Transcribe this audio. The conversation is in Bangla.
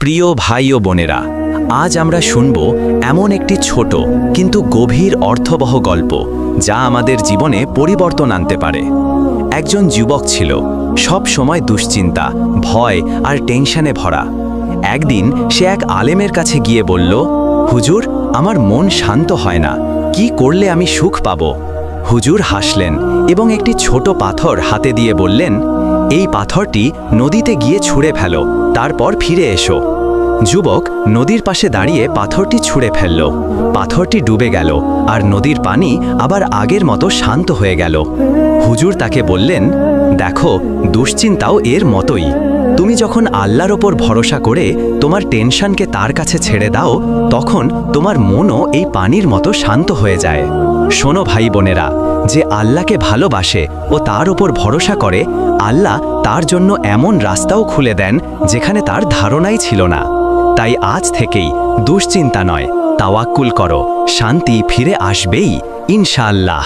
প্রিয় ভাই ও বোনেরা, আজ আমরা শুনব এমন একটি ছোট কিন্তু গভীর অর্থবহ গল্প যা আমাদের জীবনে পরিবর্তন আনতে পারে। একজন যুবক ছিল, সব সময় দুশ্চিন্তা, ভয় আর টেনশনে ভরা। একদিন সে এক আলেমের কাছে গিয়ে বলল, হুজুর, আমার মন শান্ত হয় না, কি করলে আমি সুখ পাব? হুজুর হাসলেন এবং একটি ছোট পাথর হাতে দিয়ে বললেন, এই পাথরটি নদীতে গিয়ে ছুঁড়ে ফেলো, তারপর ফিরে এসো। যুবক নদীর পাশে দাঁড়িয়ে পাথরটি ছুঁড়ে ফেলল। পাথরটি ডুবে গেল আর নদীর পানি আবার আগের মতো শান্ত হয়ে গেল। হুজুর তাকে বললেন, দেখো, দুশ্চিন্তাও এর মতোই। তুমি যখন আল্লাহর ওপর ভরসা করে তোমার টেনশনকে তার কাছে ছেড়ে দাও, তখন তোমার মনও এই পানির মতো শান্ত হয়ে যায়। শোনো ভাই বোনেরা, যে আল্লাহকে ভালোবাসে ও তার ওপর ভরসা করে, আল্লাহ তার জন্য এমন রাস্তাও খুলে দেন যেখানে তার ধারণাই ছিল না। তাই আজ থেকেই দুশ্চিন্তা নয়, তাওয়াক্কুল করো, শান্তি ফিরে আসবেই ইনশাআল্লাহ।